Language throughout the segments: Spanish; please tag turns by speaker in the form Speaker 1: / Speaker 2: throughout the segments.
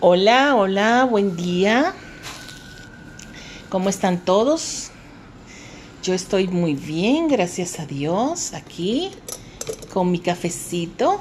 Speaker 1: Hola, hola, buen día. ¿Cómo están todos? Yo estoy muy bien, gracias a Dios, aquí con mi cafecito.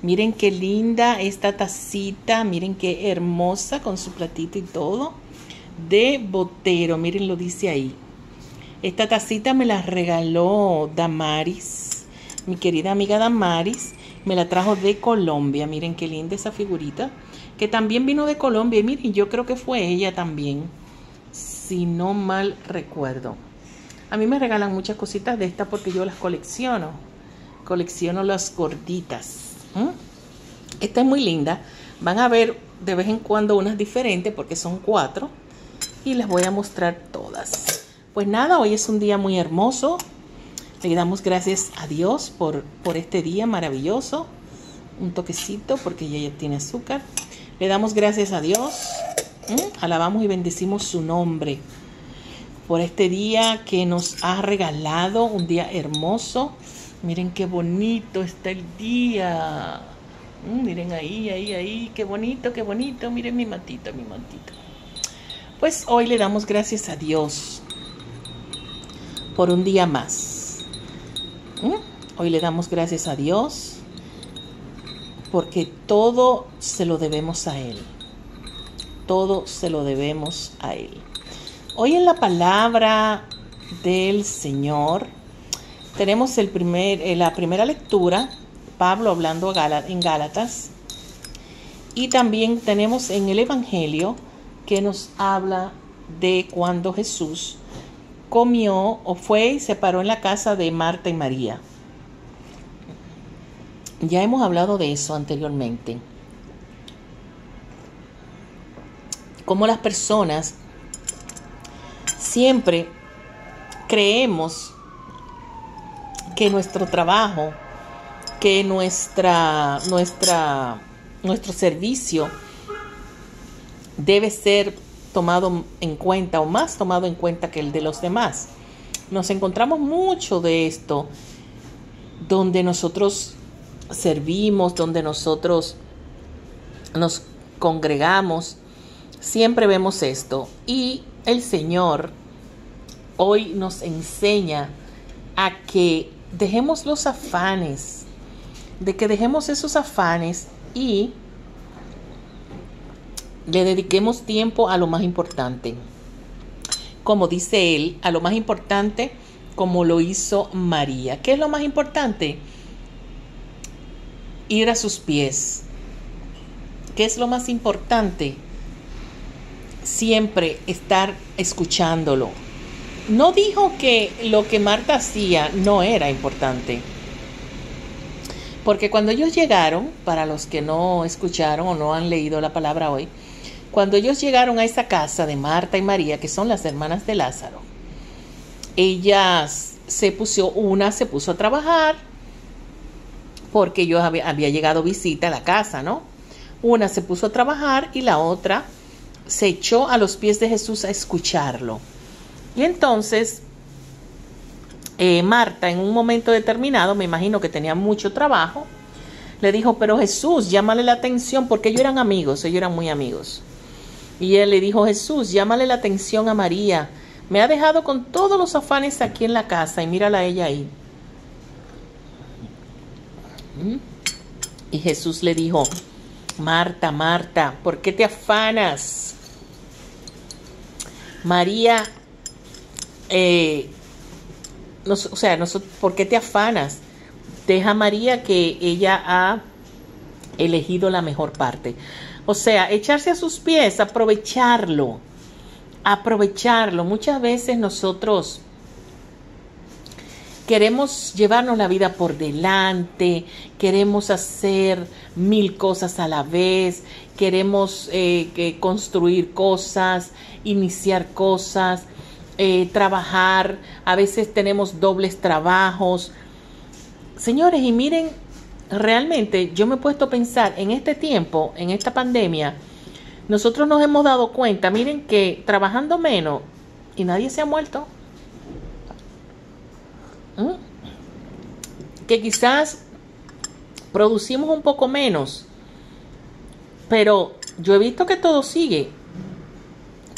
Speaker 1: Miren qué linda esta tacita, miren qué hermosa con su platito y todo, de Botero, miren lo dice ahí. Esta tacita me la regaló Damaris, mi querida amiga Damaris, me la trajo de Colombia. Miren qué linda esa figurita, que también vino de Colombia. Y miren, yo creo que fue ella también, si no mal recuerdo. A mí me regalan muchas cositas de estas porque yo las colecciono. Colecciono las gorditas. Esta es muy linda. Van a ver de vez en cuando unas diferentes porque son 4. Y les voy a mostrar todas. Pues nada, hoy es un día muy hermoso. Le damos gracias a Dios por este día maravilloso. Un toquecito porque ella ya tiene azúcar. Le damos gracias a Dios. Alabamos y bendecimos su nombre por este día que nos ha regalado, un día hermoso. Miren qué bonito está el día. Miren ahí, qué bonito, qué bonito. Miren mi mantita, mi mantita. Pues hoy le damos gracias a Dios por un día más. Hoy le damos gracias a Dios porque todo se lo debemos a Él. Todo se lo debemos a Él. Hoy en la palabra del Señor tenemos la primera lectura, Pablo hablando en Gálatas, y también tenemos en el Evangelio que nos habla de cuando Jesús comió o fue y se paró en la casa de Marta y María. Ya hemos hablado de eso anteriormente. Cómo las personas siempre creemos que nuestro trabajo, que nuestro servicio debe ser tomado en cuenta o más tomado en cuenta que el de los demás. Nos encontramos mucho de esto, donde nosotros servimos, donde nosotros nos congregamos, siempre vemos esto. Y el Señor hoy nos enseña a que dejemos los afanes, de que dejemos esos afanes y le dediquemos tiempo a lo más importante. Como dice él, a lo más importante, como lo hizo María. ¿Qué es lo más importante? Ir a sus pies. ¿Qué es lo más importante? Siempre estar escuchándolo. No dijo que lo que Marta hacía no era importante. Porque cuando ellos llegaron, para los que no escucharon o no han leído la palabra hoy, cuando ellos llegaron a esa casa de Marta y María, que son las hermanas de Lázaro, ellas una se puso a trabajar, porque yo había llegado visita a la casa, ¿no? Una se puso a trabajar y la otra se echó a los pies de Jesús a escucharlo. Y entonces Marta, en un momento determinado, me imagino que tenía mucho trabajo, le dijo: pero Jesús, llámale la atención, porque ellos eran amigos, ellos eran muy amigos. Y él le dijo: Jesús, llámale la atención a María, me ha dejado con todos los afanes aquí en la casa, y mírala a ella ahí. Y Jesús le dijo: Marta, Marta, ¿por qué te afanas? María, ¿por qué te afanas? Deja a María, que ella ha elegido la mejor parte. O sea, echarse a sus pies, aprovecharlo. Muchas veces nosotros queremos llevarnos la vida por delante, queremos hacer 1000 cosas a la vez, queremos construir cosas, iniciar cosas, trabajar. A veces tenemos dobles trabajos. Señores, y miren, realmente yo me he puesto a pensar en este tiempo, en esta pandemia, nosotros nos hemos dado cuenta, miren, que trabajando menos y nadie se ha muerto. Que quizás producimos un poco menos, pero yo he visto que todo sigue,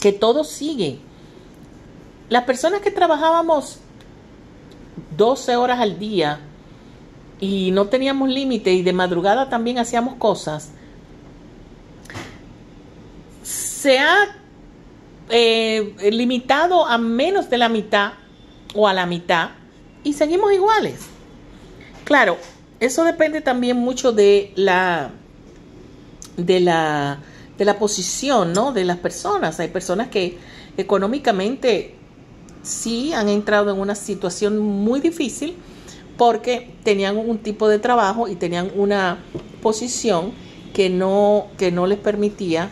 Speaker 1: que todo sigue. Las personas que trabajábamos 12 horas al día y no teníamos límite y de madrugada también hacíamos cosas, se ha limitado a menos de la mitad o a la mitad y seguimos iguales. Claro, eso depende también mucho de la posición, ¿no?, de las personas. Hay personas que económicamente sí han entrado en una situación muy difícil porque tenían un tipo de trabajo y tenían una posición que no les permitía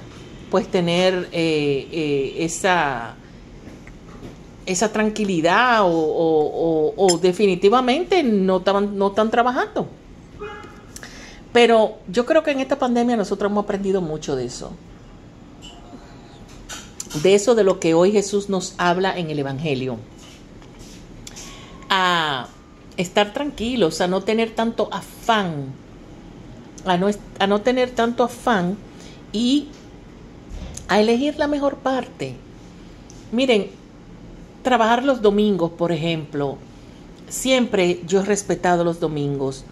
Speaker 1: pues tener esa tranquilidad o definitivamente no están trabajando. Pero yo creo que en esta pandemia nosotros hemos aprendido mucho de eso. De lo que hoy Jesús nos habla en el Evangelio. A estar tranquilos, a no tener tanto afán. A no tener tanto afán y a elegir la mejor parte. Miren, trabajar los domingos, por ejemplo. Siempre yo he respetado los domingos.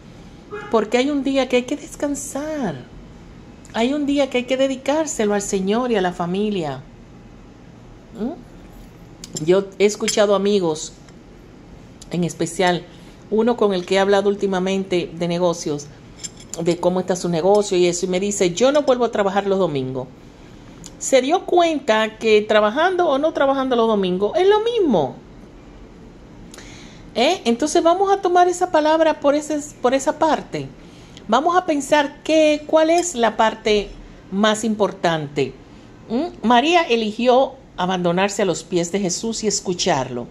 Speaker 1: Porque hay un día que hay que descansar. Hay un día que hay que dedicárselo al Señor y a la familia. Yo he escuchado amigos, en especial uno con el que he hablado últimamente de negocios, de cómo está su negocio y eso, y me dice, yo no vuelvo a trabajar los domingos. Se dio cuenta que trabajando o no trabajando los domingos es lo mismo. Entonces vamos a tomar esa palabra por esa parte. Vamos a pensar cuál es la parte más importante. María eligió abandonarse a los pies de Jesús y escucharlo.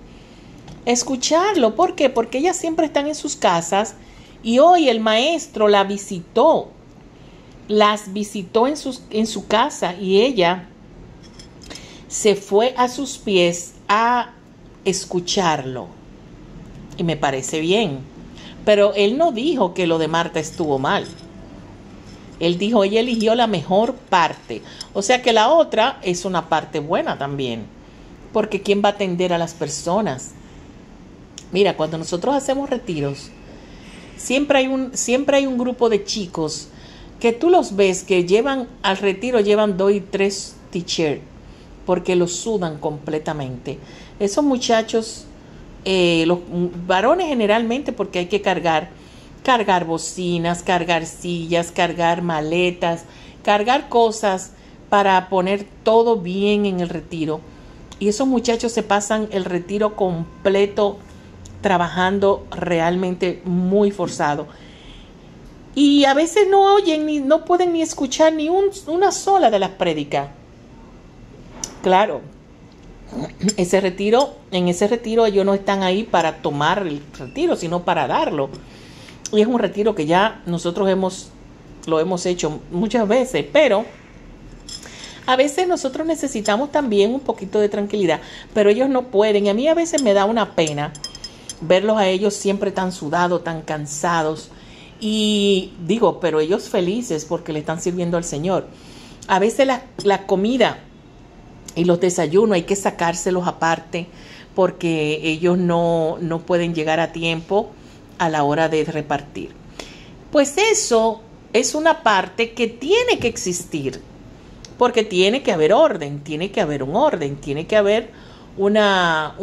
Speaker 1: Escucharlo, ¿por qué? Porque ellas siempre están en sus casas y hoy el maestro las visitó en su casa y ella se fue a sus pies a escucharlo. Y me parece bien. Pero él no dijo que lo de Marta estuvo mal. Él dijo, ella eligió la mejor parte. O sea que la otra es una parte buena también. Porque ¿quién va a atender a las personas? Mira, cuando nosotros hacemos retiros, siempre hay un grupo de chicos que tú los ves que al retiro llevan 2 y 3 t-shirts porque los sudan completamente. Esos muchachos, los varones generalmente, porque hay que cargar bocinas, cargar sillas, cargar maletas, cargar cosas para poner todo bien en el retiro. Y esos muchachos se pasan el retiro completo trabajando realmente muy forzado. Y a veces no oyen, no pueden ni escuchar ni una sola de las prédicas. Claro, en ese retiro ellos no están ahí para tomar el retiro, sino para darlo. Y es un retiro que ya nosotros lo hemos hecho muchas veces, pero a veces nosotros necesitamos también un poquito de tranquilidad, pero ellos no pueden. Y a mí a veces me da una pena verlos a ellos siempre tan sudados, tan cansados. Y digo, pero ellos felices porque le están sirviendo al Señor. A veces la comida y los desayunos hay que sacárselos aparte porque ellos no pueden llegar a tiempo a la hora de repartir. Pues eso es una parte que tiene que existir, porque tiene que haber orden, tiene que haber un orden, tiene que haber una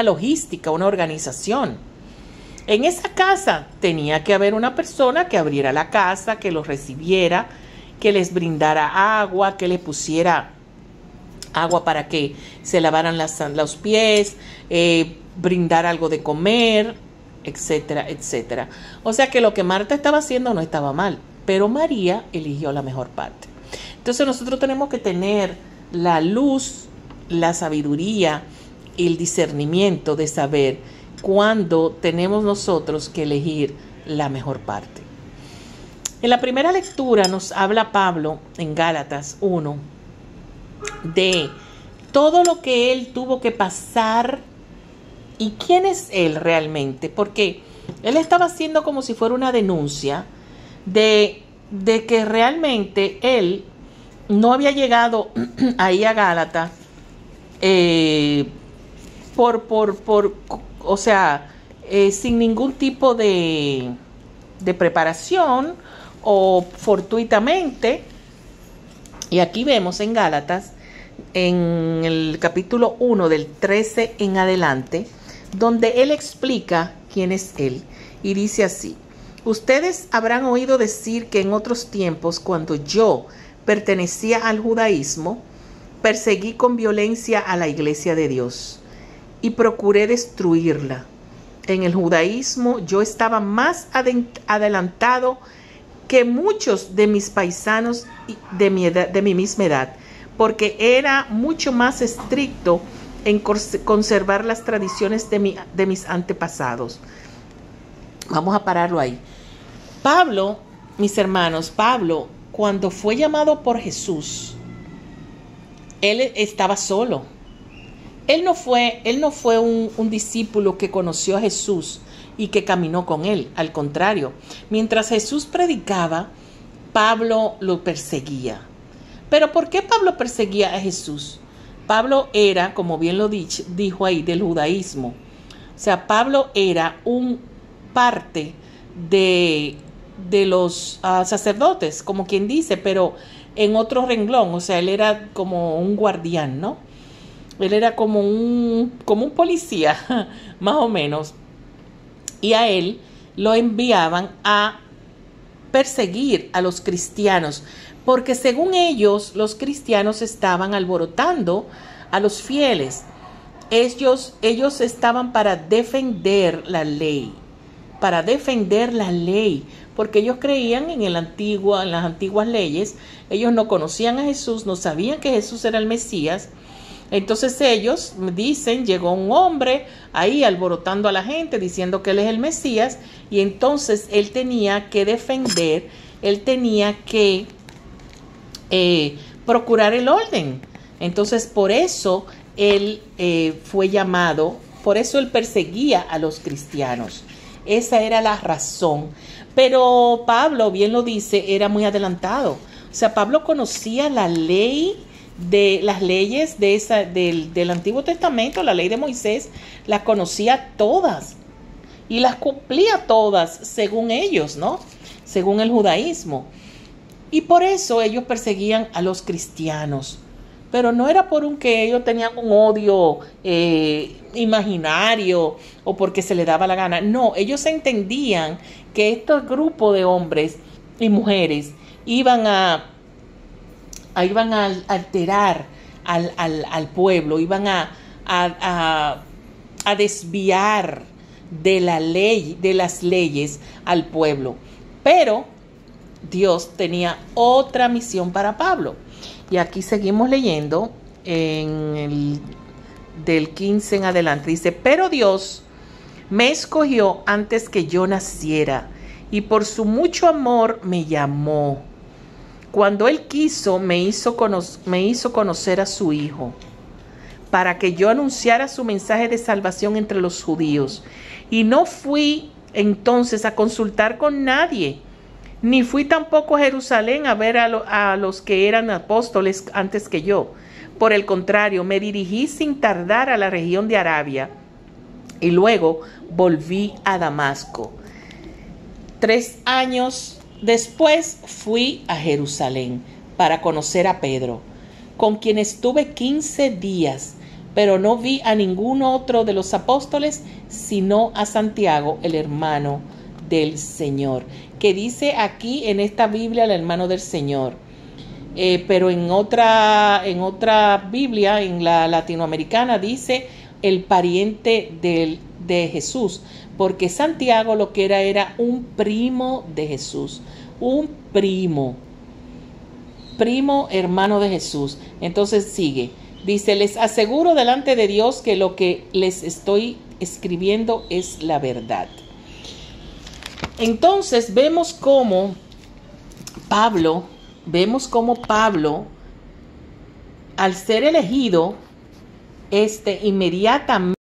Speaker 1: logística, una organización. En esa casa tenía que haber una persona que abriera la casa, que los recibiera, que les brindara agua, que les pusiera agua para que se lavaran los pies, brindar algo de comer, etcétera, etcétera. O sea que lo que Marta estaba haciendo no estaba mal, pero María eligió la mejor parte. Entonces nosotros tenemos que tener la luz, la sabiduría y el discernimiento de saber cuándo tenemos nosotros que elegir la mejor parte. En la primera lectura nos habla Pablo en Gálatas 1 de todo lo que él tuvo que pasar y quién es él realmente, porque él estaba haciendo como si fuera una denuncia de de que realmente él no había llegado ahí a Gálatas o sea, sin ningún tipo de preparación o fortuitamente. Y aquí vemos en Gálatas, en el capítulo 1 del 13 en adelante, donde él explica quién es él. Y dice así: ustedes habrán oído decir que en otros tiempos, cuando yo pertenecía al judaísmo, perseguí con violencia a la iglesia de Dios y procuré destruirla. En el judaísmo yo estaba más adelantado que muchos de mis paisanos de mi misma edad, porque era mucho más estricto en conservar las tradiciones de mis antepasados. Vamos a pararlo ahí. Pablo, mis hermanos, Pablo, cuando fue llamado por Jesús, él estaba solo. Él no fue un discípulo que conoció a Jesús y que caminó con él. Al contrario, mientras Jesús predicaba, Pablo lo perseguía. ¿Pero por qué Pablo perseguía a Jesús? Pablo era, como bien lo dijo ahí, del judaísmo. O sea, Pablo era un parte de los sacerdotes, como quien dice, pero en otro renglón. O sea, él era como un guardián, ¿no? Él era como un policía, más o menos. Y a él lo enviaban a perseguir a los cristianos, porque según ellos, los cristianos estaban alborotando a los fieles. Ellos estaban para defender la ley, porque ellos creían en las antiguas leyes. Ellos no conocían a Jesús, no sabían que Jesús era el Mesías. Entonces ellos dicen, llegó un hombre ahí alborotando a la gente, diciendo que él es el Mesías, y entonces él tenía que defender, él tenía que procurar el orden. Entonces por eso él fue llamado, por eso él perseguía a los cristianos. Esa era la razón. Pero Pablo, bien lo dice, era muy adelantado. O sea, Pablo conocía la ley, las leyes del Antiguo Testamento, la ley de Moisés, las conocía todas y las cumplía todas según ellos, ¿no? Según el judaísmo. Y por eso ellos perseguían a los cristianos. Pero no era por que ellos tenían un odio imaginario o porque se les daba la gana. No, ellos entendían que estos grupos de hombres y mujeres iban a alterar al pueblo, iban a desviar de la ley, de las leyes al pueblo. Pero Dios tenía otra misión para Pablo. Y aquí seguimos leyendo del 15 en adelante. Dice: pero Dios me escogió antes que yo naciera y por su mucho amor me llamó. Cuando Él quiso, me hizo conocer a su Hijo, para que yo anunciara su mensaje de salvación entre los judíos. Y no fui entonces a consultar con nadie, ni fui tampoco a Jerusalén a ver a los que eran apóstoles antes que yo. Por el contrario, me dirigí sin tardar a la región de Arabia, y luego volví a Damasco. 3 años después fui a Jerusalén para conocer a Pedro, con quien estuve 15 días, pero no vi a ningún otro de los apóstoles, sino a Santiago, el hermano del Señor. Que dice aquí en esta Biblia el hermano del Señor, pero en otra Biblia, en la latinoamericana, dice el pariente de Jesús, porque Santiago lo que era un primo de Jesús, un primo hermano de Jesús. Entonces sigue, dice: les aseguro delante de Dios que lo que les estoy escribiendo es la verdad. Entonces vemos cómo Pablo, al ser elegido, inmediatamente